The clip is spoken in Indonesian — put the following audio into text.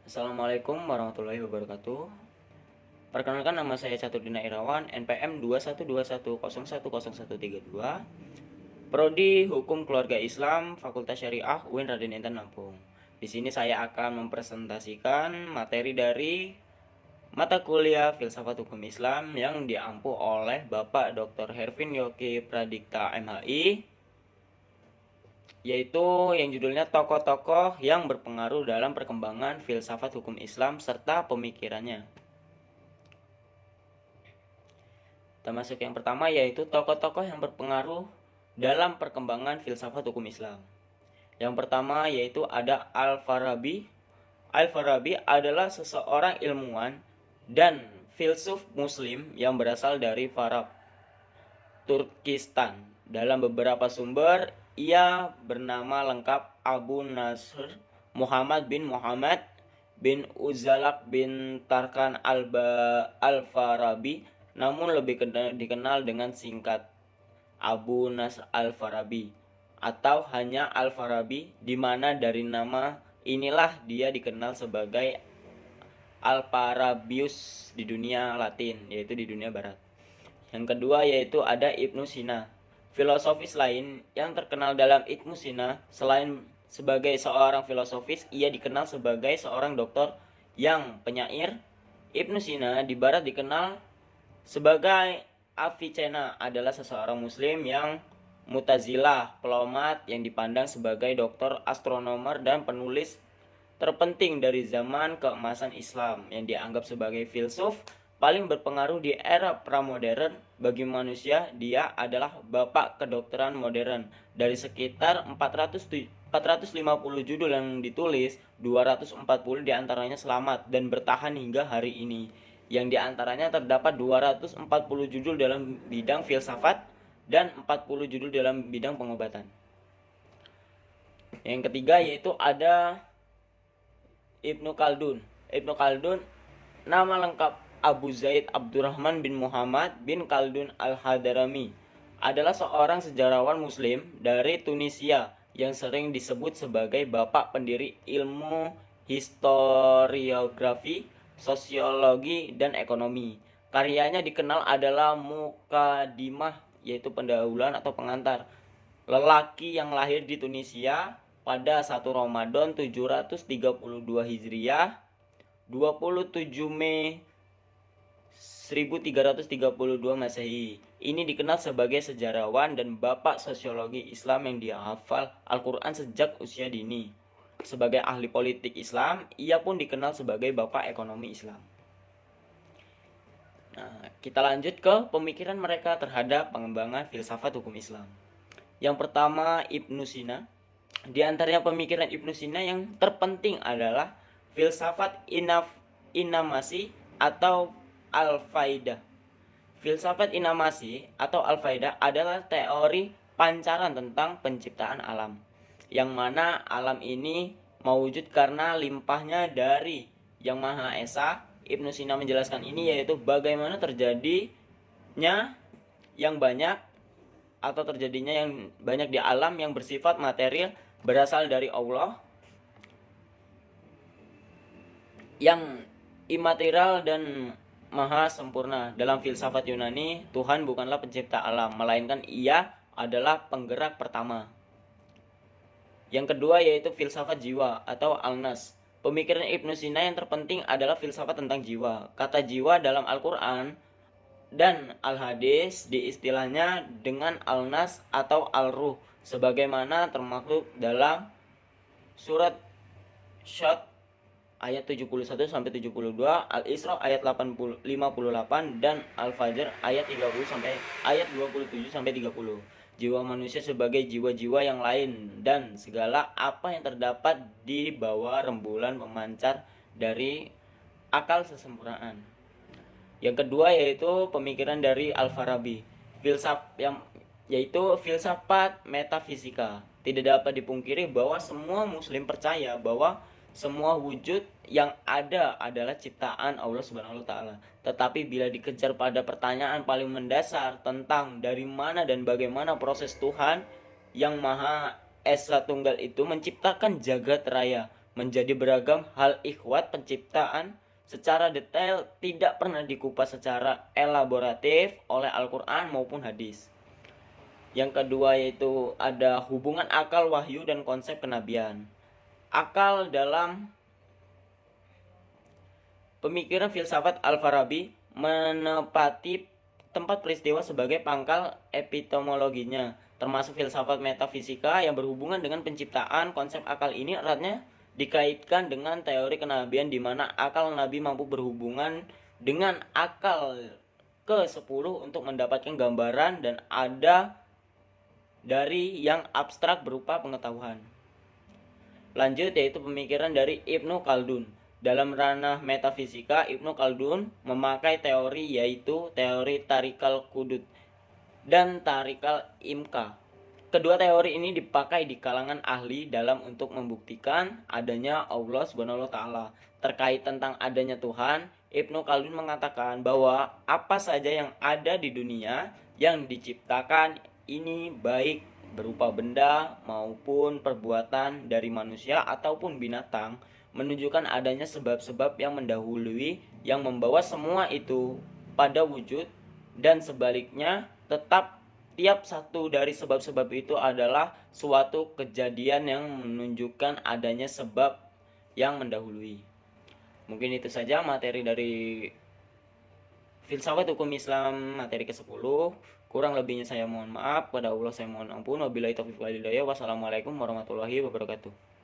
Assalamualaikum warahmatullahi wabarakatuh. Perkenalkan, nama saya Caturdina Irawan, NPM 2121010132, Prodi Hukum Keluarga Islam, Fakultas Syariah, UIN Raden Inten Lampung. Di sini saya akan mempresentasikan materi dari mata kuliah Filsafat Hukum Islam yang diampu oleh Bapak Dr. Hervin Yoki Pradikta MHI, yaitu yang judulnya tokoh-tokoh yang berpengaruh dalam perkembangan filsafat hukum Islam serta pemikirannya. Termasuk yang pertama yaitu tokoh-tokoh yang berpengaruh dalam perkembangan filsafat hukum Islam. Yang pertama yaitu ada Al-Farabi. Al-Farabi adalah seseorang ilmuwan dan filsuf muslim yang berasal dari Farab, Turkistan. Dalam beberapa sumber, ia bernama lengkap Abu Nasr Muhammad bin Uzalak bin Tarkan Al-Farabi, namun lebih dikenal dengan singkat Abu Nasr Al-Farabi atau hanya Al-Farabi, di mana dari nama inilah dia dikenal sebagai Al-Farabius di dunia Latin, yaitu di dunia barat. Yang kedua yaitu ada Ibnu Sina. Filosofis lain yang terkenal dalam Ibnu Sina, selain sebagai seorang filosofis, ia dikenal sebagai seorang doktor yang penyair. Ibnu Sina di barat dikenal sebagai Avicenna, adalah seseorang muslim yang Mutazilah, pelomat yang dipandang sebagai doktor, astronomer, dan penulis terpenting dari zaman keemasan Islam, yang dianggap sebagai filsuf paling berpengaruh di era pramodern. Bagi manusia, dia adalah bapak kedokteran modern. Dari sekitar 450 judul yang ditulis, 240 diantaranya selamat dan bertahan hingga hari ini. Yang diantaranya terdapat 240 judul dalam bidang filsafat dan 40 judul dalam bidang pengobatan. Yang ketiga yaitu ada Ibnu Khaldun. Ibnu Khaldun nama lengkap Abu Zaid Abdurrahman bin Muhammad bin Khaldun Al-Hadrami, adalah seorang sejarawan muslim dari Tunisia yang sering disebut sebagai bapak pendiri ilmu historiografi, sosiologi, dan ekonomi. Karyanya dikenal adalah Mukadimah, yaitu pendahuluan atau pengantar. Lelaki yang lahir di Tunisia pada 1 Ramadan 732 Hijriah, 27 Mei 1332 Masehi. Ini dikenal sebagai sejarawan dan bapak sosiologi Islam yang dihafal Al-Quran sejak usia dini. Sebagai ahli politik Islam, ia pun dikenal sebagai bapak ekonomi Islam. Nah, kita lanjut ke pemikiran mereka terhadap pengembangan filsafat hukum Islam. Yang pertama, Ibnu Sina. Di antaranya pemikiran Ibnu Sina yang terpenting adalah filsafat inamasi atau al-faidah. Filsafat inamasi atau al-faidah adalah teori pancaran tentang penciptaan alam, yang mana alam ini mewujud karena limpahnya dari Yang Maha Esa. Ibnu Sina menjelaskan ini yaitu bagaimana terjadinya yang banyak atau terjadinya yang banyak di alam yang bersifat material berasal dari Allah yang imaterial dan maha sempurna. Dalam filsafat Yunani, Tuhan bukanlah pencipta alam, melainkan ia adalah penggerak pertama. Yang kedua yaitu filsafat jiwa atau al-nas. Pemikiran Ibnu Sina yang terpenting adalah filsafat tentang jiwa. Kata jiwa dalam Al-Quran dan Al-Hadis diistilahnya dengan al-nas atau al-ruh, sebagaimana termaktub dalam surat Syad ayat 71 sampai 72, Al-Isra ayat 58 dan Al-Fajr ayat 30 sampai ayat 27 sampai 30. Jiwa manusia sebagai jiwa-jiwa yang lain dan segala apa yang terdapat di bawah rembulan pemancar dari akal sesempurnaan. Yang kedua yaitu pemikiran dari Al-Farabi, yaitu filsafat metafisika. Tidak dapat dipungkiri bahwa semua muslim percaya bahwa semua wujud yang ada adalah ciptaan Allah Subhanahu wa taala. Tetapi bila dikejar pada pertanyaan paling mendasar tentang dari mana dan bagaimana proses Tuhan yang Maha Esa Tunggal itu menciptakan jagat raya, menjadi beragam hal ikhwat penciptaan secara detail tidak pernah dikupas secara elaboratif oleh Al-Quran maupun hadis. Yang kedua yaitu ada hubungan akal, wahyu, dan konsep kenabian. Akal dalam pemikiran filsafat Al-Farabi menepati tempat peristiwa sebagai pangkal epistemologinya, termasuk filsafat metafisika yang berhubungan dengan penciptaan. Konsep akal ini eratnya dikaitkan dengan teori kenabian di mana akal nabi mampu berhubungan dengan akal ke-10 untuk mendapatkan gambaran dan ada dari yang abstrak berupa pengetahuan. Lanjut yaitu pemikiran dari Ibnu Khaldun. Dalam ranah metafisika, Ibnu Khaldun memakai teori yaitu teori tarikal kudut dan tarikal imka. Kedua teori ini dipakai di kalangan ahli dalam untuk membuktikan adanya Allah Subhanahu wa taala. Terkait tentang adanya Tuhan, Ibnu Khaldun mengatakan bahwa apa saja yang ada di dunia yang diciptakan ini baik berupa benda maupun perbuatan dari manusia ataupun binatang menunjukkan adanya sebab-sebab yang mendahului yang membawa semua itu pada wujud, dan sebaliknya tetap tiap satu dari sebab-sebab itu adalah suatu kejadian yang menunjukkan adanya sebab yang mendahului. Mungkin itu saja materi dari filsafat hukum Islam materi ke-10. Kurang lebihnya saya mohon maaf, pada Allah saya mohon ampun. Wabillahi taufiq wal hidayah. Wassalamualaikum warahmatullahi wabarakatuh.